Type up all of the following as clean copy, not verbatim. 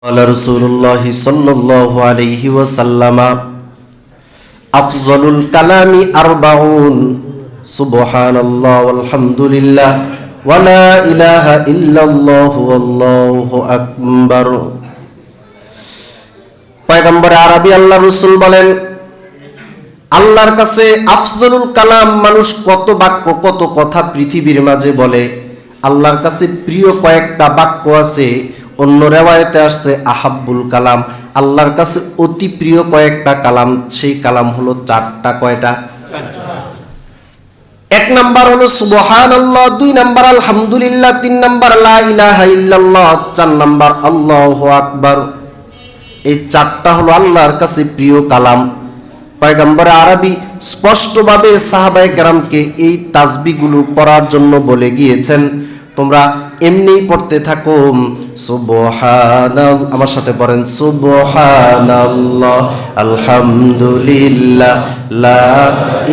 قال رسول الله صلى الله عليه وسلم أفضل الكلام 40 سبحان الله والحمد لله ولا إله إلا الله والله أكبر। পয়গম্বর আরবি আল্লাহ রাসূল বলেন, আল্লাহর কাছে আফজলুল কালাম, মানুষ কত বাক্য কত কথা পৃথিবীর মাঝে বলে, আল্লাহর কাছে প্রিয় কয়েকটা বাক্য আছে। অন্য রেওয়ায়েতে আসছে আহাব্বুল কালাম, আল্লাহর কাছে অতি প্রিয় কয়েকটা কালাম, সেই কালাম হলো চারটা। কয়টা? এক নাম্বার হলো সুবহানাল্লাহ, দুই নাম্বার আলহামদুলিল্লাহ, তিন নাম্বার লা ইলাহা ইল্লাল্লাহ, চার নাম্বার আল্লাহু আকবার। এই চারটা হলো আল্লাহর কাছে প্রিয় কালাম। পয়গম্বর আরবি স্পষ্টভাবে সাহাবায়ে কেরামকে এই তাসবিহগুলো পড়ার জন্য বলে গিয়েছেন, তোমরা এমনি পড়তে থাকো সুবহানাল্লাহ, আমার সাথে পড়েন সুবহানাল্লাহ, আলহামদুলিল্লাহ, লা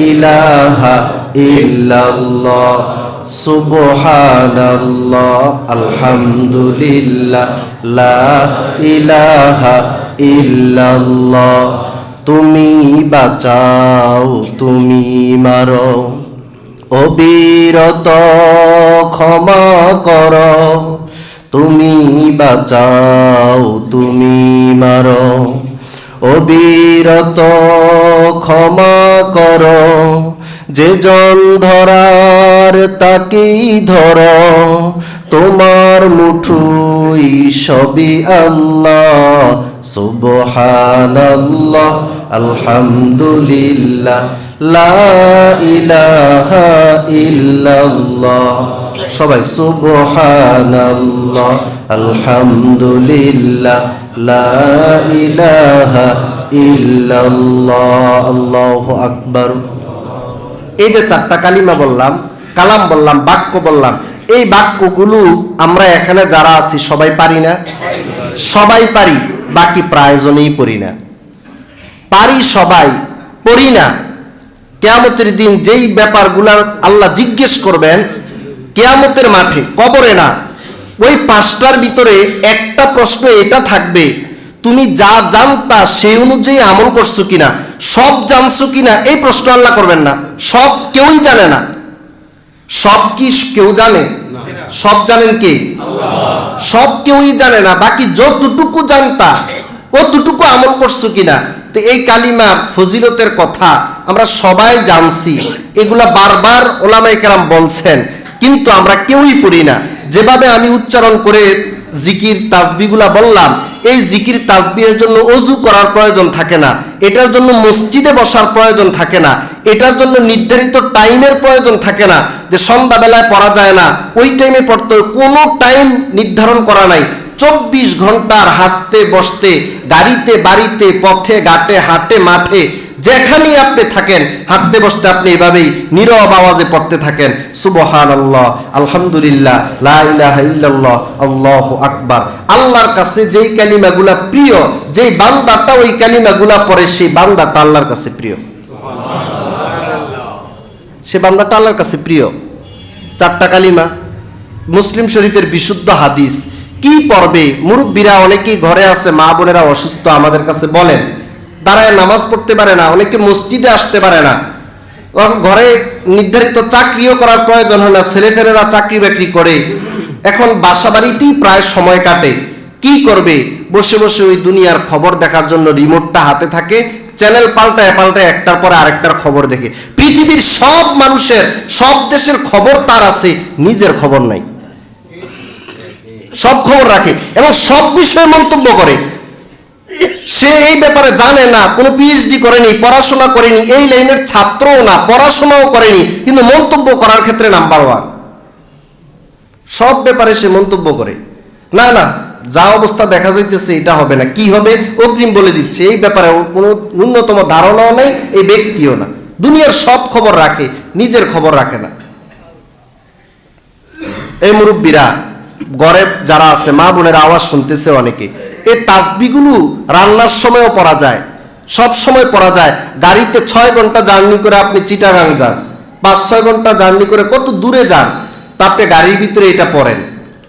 ইলাহা ইল্লাল্লাহ, সুবহানাল্লাহ, আলহামদুলিল্লাহ, লা ইলাহা ইল্লাল্লাহ। তুমি বাঁচাও তুমি মারো, অবিরত ক্ষমা কর, তুমি বাঁচাও তুমি মারো, অবিরত ক্ষমা কর, যে জন ধরার তাকেই ধর, তোমার মুঠোই সবই আল্লাহ, সুবহানাল্লাহ, আলহামদুলিল্লাহ, লা ইলাহা ইল্লাল্লাহ। সবাই সুবহানাল্লাহ, আলহামদুলিল্লাহ, লা ইলাহা ইল্লাল্লাহ, আল্লাহু আকবার। এই যে চারটা কালিমা বললাম, কালাম বললাম, বাক্য বললাম, এই বাক্যগুলো আমরা এখানে যারা আছি সবাই পারি না? সবাই পারি, বাকি প্রায়জনেই পড়ি না। পারি সবাই, পড়ি না। কিয়ামতের দিন যেই ব্যাপারগুলার আল্লাহ জিজ্ঞেস করবেন কিয়ামতের মাঠে, কবরে না, ওই পাঁচটার ভিতরে একটা প্রশ্ন এটা থাকবে, তুমি যা জানতা সেই অনুযায়ী আমল করছো কিনা, সব জানছো কিনা। এই প্রশ্ন আল্লাহ করবেন না। সব কেউই জানে না। সব কি কেউ জানে? সব জানেন কে? সব কেউই জানে না। বাকি যতটুকু জানতা অতটুকু আমল করছো কিনা। তো এই কালিমা ফজিলতের কথা আমরা সবাই জানছি, এগুলা বারবার ওলামায়ে কেরাম বলছেন, কিন্তু আমরা কেউই পড়ি না। যেভাবে আমি উচ্চারণ করে জিকির তাসবিহগুলা বললাম, এই জিকির তাসবিহের জন্য ওযু করার প্রয়োজন থাকে না, এটার জন্য মসজিদে বসার প্রয়োজন থাকে না, এটার জন্য নির্ধারিত টাইমের প্রয়োজন থাকে না, যে সন্ধ্যাবেলায় পড়া যায় না ওই টাইমে পড়তে, কোনো টাইম নির্ধারণ করা নাই। 24 ঘন্টার হাঁটতে বসতে, গাড়িতে বাড়িতে, পথে ঘাটে, হাটে মাঠে, যেখানেই আপনি থাকেন, হাঁটতে বসতে আপনি এভাবেই নীরব আওয়াজে পড়তে থাকেন সুবহানাল্লাহ, আলহামদুলিল্লাহ, লা ইলাহা ইল্লাল্লাহ, আল্লাহু আকবার। আল্লাহর কাছে যেই কালিমাগুলা প্রিয়, যেই বান্দাটা ওই কালিমাগুলা পড়ে, সেই বান্দাটা আল্লাহর কাছে প্রিয়, সে বান্দাটা আল্লাহর কাছে প্রিয়। চারটা কালিমা, মুসলিম শরীফের বিশুদ্ধ হাদিস। কি পড়বে? মুরব্বীরা অনেকেই ঘরে আছে, মা বোনেরা অসুস্থ, আমাদের কাছে বলেন, দাঁড়ায় নামাজ পড়তে পারে না, অনেকে মসজিদে আসতে পারে না, ঘরে নির্ধারিত চাকরিও করার প্রয়োজন হয় না, ছেলেপেলেরা চাকরি বাকরি করে, এখন বাসা বাড়িতেই প্রায় সময় কাটে। কি করবে? বসে বসে ওই দুনিয়ার খবর দেখার জন্য রিমোটটা হাতে থাকে, চ্যানেল পাল্টায় পাল্টায় একটার পরে আরেকটার খবর দেখে। পৃথিবীর সব মানুষের, সব দেশের খবর তার আছে, নিজের খবর নাই। সব খবর রাখে এবং সব বিষয়ে মন্তব্য করে। সে এই ব্যাপারে জানে না, কোনো পিএইচডি করেনি, পড়াশোনা করেনি, এই লাইনের ছাত্রও না, পড়াশোনাও করেনি, কিন্তু মন্তব্য করার ক্ষেত্রে নাম্বার 1। সব ব্যাপারে সে মন্তব্য করে। না না, যা অবস্থা দেখা যাইতেছে এটা হবে না, কি হবে অগ্রিম বলে দিচ্ছে। এই ব্যাপারে কোনো ন্যূনতম ধারণাও নেই, এই ব্যক্তিও না। দুনিয়ার সব খবর রাখে, নিজের খবর রাখে না। এই মুরব্বীরা ঘরে যারা আছে, মা বোনের আওয়াজ শুনতেছে অনেকে, এই তাসবিহগুলো রান্নার সময়ও পড়া যায়, সব সময় পড়া যায়। গাড়িতে 6 ঘন্টা জার্নি করে আপনি চিটাগাং যান, 5-6 ঘন্টা জার্নি করে কত দূরে যান, তা আপনি গাড়ির ভিতরে এটা পড়েন।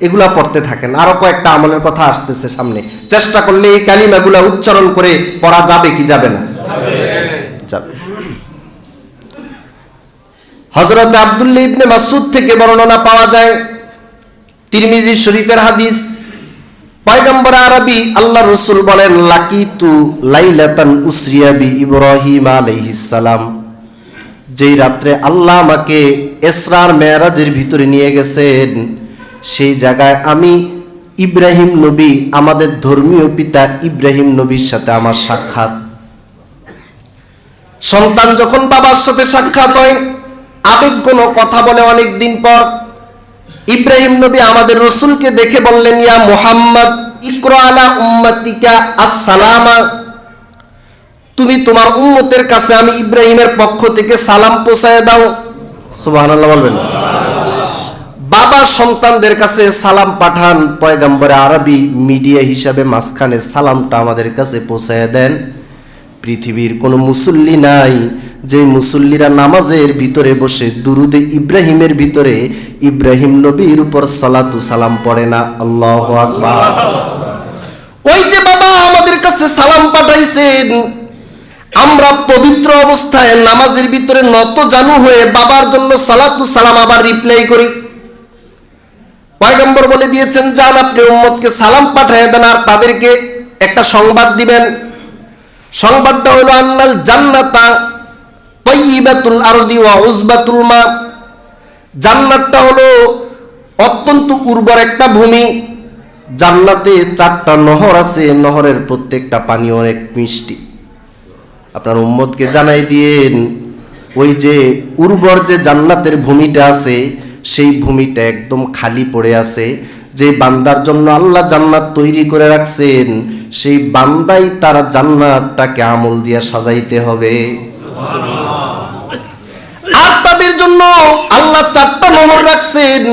এগুলা পড়তে থাকেন। আরো কয়েকটা আমলের কথা আসতেছে সামনে, চেষ্টা করলে এই কালিমাগুলা উচ্চারণ করে পড়া যাবে কি যাবে না? যাবে। হযরত আব্দুল্লাহ ইবনে মাসউদ থেকে বর্ণনা পাওয়া যায়, তিরমিজি শরীফের হাদিস, পয়গম্বর আরবি আল্লাহ রাসূল বলেন, লাকিতু লাইলাতান উসরিয়া বি ইব্রাহিম আলাইহিস সালাম, যেই রাত্রে আল্লাহ আমাকে ইসরার মেরাজের ভিতরে নিয়ে গেছেন, সেই জায়গায় আমি ইব্রাহিম নবী, আমাদের ধর্মীয় পিতা ইব্রাহিম নবীর সাথে আমার সাক্ষাৎ। সন্তান যখন বাবার সাথে সাক্ষাৎ হয়, আবেগঘন কথা বলে অনেক দিন পর ইব্রাহিম নবী আমাদের রাসূলকে দেখে বললেন, ইয়া মুহাম্মদ ইকরা আলা উম্মতিকা আসসালামা, তুমি তোমার উম্মতের কাছে আমি ইব্রাহিমের পক্ষ থেকে সালাম পৌঁছায় দাও। সুবহানাল্লাহ বলবেন। বাবা সন্তানদের কাছে সালাম পাঠান, পয়গম্বর আরবি মিডিয়া হিসাবে মাঝখানে সালামটা আমাদের কাছে পৌঁছায় দেন। পৃথিবীর কোনো মুসল্লি নাই যে মুসল্লিরা নামাজের ভিতরে বসে দুরুদে ইব্রাহিমের ভিতরে ইব্রাহিম নবীর উপর সালাতু সালাম পড়ে না। আল্লাহু আকবার। ওই যে বাবা আমাদের কাছে সালাম পাঠাইছেন, আমরা পবিত্র অবস্থায় নামাজের ভিতরে নত জানু হয়ে বাবার জন্য সালাতু সালাম আবার রিপ্লাই করি। পয়গম্বর বলে দিয়েছেন, যান আপনি উম্মতকে সালাম পাঠিয়ে দেন আর তাদেরকে একটা সংবাদ দিবেন। সংবাদটা হলো, আন্নাল জান্নাতা তাইয়িবাতুল আরদি ওয়া উযবাতুল মা, জান্নাতটা হলো অত্যন্ত উর্বর একটা ভূমি। জান্নাতে 4টা নহর আছে, নহরের প্রত্যেকটা পানি অনেক মিষ্টি। আপনার উম্মতকে জানাই দিয়েন, ওই যে উর্বর যে জান্নাতের ভূমিটা আছে, সেই ভূমিটা একদম খালি পড়ে আছে। যে বান্দার জন্য আল্লাহ জান্নাত তৈরি করে রাখছেন, সেই বান্দাই তার জান্নাতটাকে আমল দিয়ে সাজাইতে হবে। আর তাদের জন্য আল্লাহ 4টা নহর রাখছেন।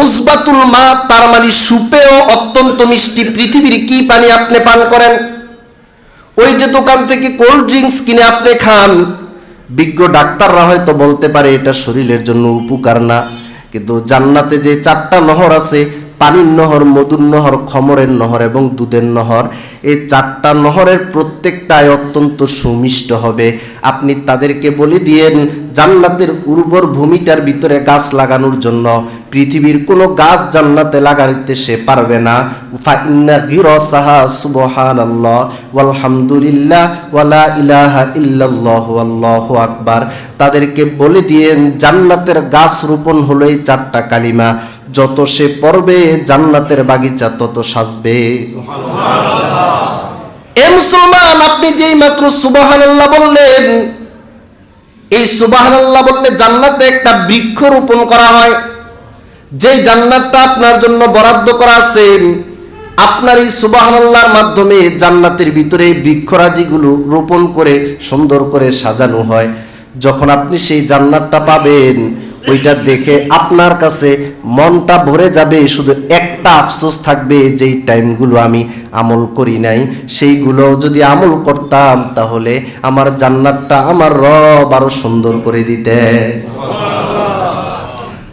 উযবাতুল মা, তার মানে সুপেয় অত্যন্ত মিষ্টি। পৃথিবীর কি পানি আপনি পান করেন, ওই যে দোকান থেকে কোল্ড ড্রিঙ্কস কিনে আপনি খান, বিজ্ঞ ডাক্তাররা হয়তো বলতে পারে এটা শরীরের জন্য উপকার না, কিন্তু জান্নাতে যে 4টা নহর আছে, পানির নহর, মধুর নহর, খমরের নহর এবং দুধের নহর, এই 4টা নহরের প্রত্যেকটাই অত্যন্ত সুমিষ্ট হবে। আপনি তাদেরকে বলে দিয়েন, জান্নাতের উর্বর ভূমিটার ভিতরে গাছ লাগানোর জন্য পৃথিবীর কোনো গাছ জান্নাতে লাগাইতে সে পারবে না। ফা ইন্না গিরাসাহা সুবহানাল্লাহ ওয়ালহামদুলিল্লাহ ওয়ালা ইলাহা ইল্লাল্লাহু আল্লাহু আকবার। তাদেরকে বলে দিয়েন, জান্নাতের গাছ রোপণ হলো এই 4টা কালিমা, যত সে পড়বে জান্নাতের বাগিচা তত সাজবে। এ মুসলমান, আপনি যেই মাত্র সুবহানাল্লাহ বললেন, এই সুবহানাল্লাহ বললে জান্নাতে একটা বৃক্ষ রোপণ করা হয়। যেই জান্নাতটা আপনার জন্য বরাদ্দ করা আছে, আপনার এই সুবহানাল্লাহর মাধ্যমে জান্নাতের ভিতরে বৃক্ষরাজিগুলো রোপণ করে সুন্দর করে সাজানো হয়। যখন আপনি সেই জান্নাতটা পাবেন, ওইটা দেখে আপনার কাছে মনটা ভরে যাবে। শুধু একটা আফসোস থাকবে, যেই টাইমগুলো আমি আমল করি নাই, সেইগুলো যদি আমল করতাম তাহলে আমার জান্নাতটা আমার রব আরো সুন্দর করে দিতে।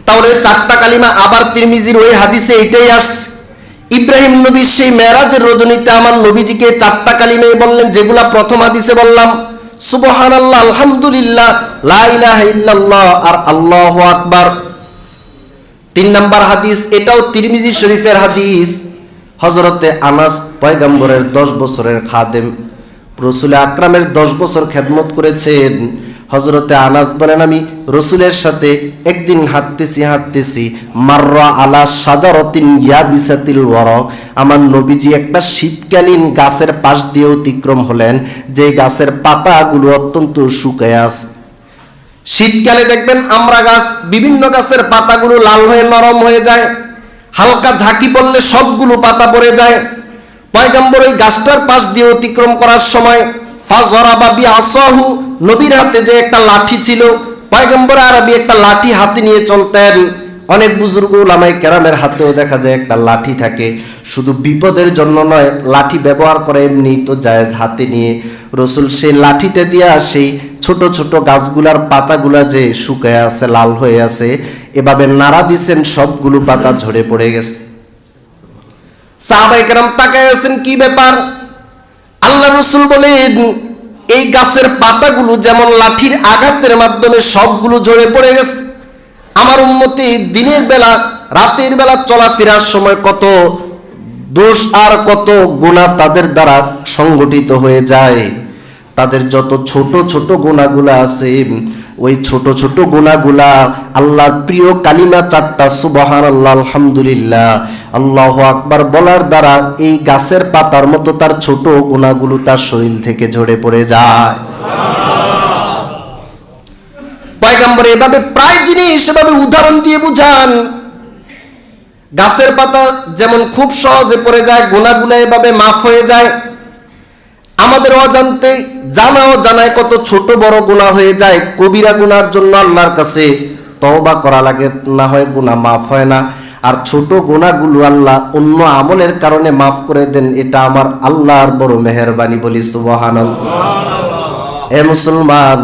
তাহলে 4টা কালিমা আবার তিরমিজির ওই হাদিসে এটাই আসছে। ইব্রাহিম নবী সেই মেরাজের রজনীতে আমার নবীজিকে 4টা কালিমাই বললেন, যেগুলা প্রথম হাদিসে বললাম, সুবহানাল্লাহ, আলহামদুলিল্লাহ, লা ইলাহা ইল্লাল্লাহ আর আল্লাহু আকবার। 3 নাম্বার হাদিস, এটাও তিরমিজি শরীফের হাদিস। হযরতে আনাস, পয়গম্বরের 10 বছরের খাদেম, রাসূল আকরামের 10 বছর খেদমত করেছেন। হযরতে আনাস বলেন, আমি রাসূলের সাথে একদিন হাঁটতেছি, মাররা আলা শাজারাতিন ইয়াবিসাতিল ওয়ারাক, আমার নবীজি একটা শীতকালীন গাছের পাশ দিয়ে অতিক্রম হলেন, যে গাছের পাতাগুলো অত্যন্ত শুকিয়ে আছে। শীতকালে দেখবেন আমরা গাছ, বিভিন্ন গাছের পাতাগুলো লাল হয়ে নরম হয়ে যায়, হালকা ঝাঁকি পড়লে সবগুলো পাতা পড়ে যায়। পয়গম্বর ওই গাছটার পাশ দিয়ে অতিক্রম করার সময় ফাজরাবা বিআসাহু, নবীর হাতে যে একটা লাঠি ছিল, পয়গম্বর আরবি একটা লাঠি হাতে নিয়ে চলতেন। অনেক বুজুর্গ উলামায়ে কেরামের হাতেও দেখা যায় একটা লাঠি থাকে। শুধু বিপদের জন্য নয়, লাঠি ব্যবহার করে এমনি তো জায়েজ, হাতে নিয়ে রাসূল সেই লাঠিটা দিয়া সেই ছোট ছোট গাছগুলার পাতাগুলা যে শুকায় আছে, লাল হয়ে আছে, এভাবে নাড়া দিছেন, সবগুলো পাতা ঝরে পড়ে গেছে। সাহাবায়ে কেরাম তাকায় আছেন, কি ব্যাপার? আল্লাহ রাসূল বলেন, এই গাছের পাতাগুলো যেমন লাঠির আঘাতের মাধ্যমে সবগুলো ঝরে পড়ে গেছে। আমার উম্মতি দিনের বেলা রাতের বেলা চলাফেরার সময় কত দোষ আর কত গুনাহ তাদের দ্বারা সংগঠিত হয়ে যায়। তাদের যত ছোট ছোট গুনাহগুলো আছে, ওই ছোট ছোট গুনাহগুলা আল্লাহর প্রিয় কালিমা 4টা সুবহানাল্লাহ, আলহামদুলিল্লাহ, আল্লাহু আকবার বলার দ্বারা এই গাছের পাতার মতো তার ছোট গুনাহগুলো তার শরীর থেকে ঝরে পড়ে যায়। পয়গম্বর এভাবে প্রায় জিনিস এভাবে উদাহরণ দিয়ে বুঝান। গাছের পাতা যেমন খুব সহজে পড়ে যায়, গুনাহগুলো এভাবে মাফ হয়ে যায়। আমাদের অজান্তে জানা ও জানায় কত ছোট বড় গুনাহ হয়ে যায়। কবিরা গুনার জন্য আল্লাহর কাছে তওবা করা লাগে, না হয় গুনাহ মাফ হয় না। আর ছোট গুনাহগুলো আল্লাহ অন্য আমলের কারণে মাফ করে দেন। এটা আমার আল্লাহর বড় মেহেরবানি, বলি সুবহানাল্লাহ। এ মুসলমান,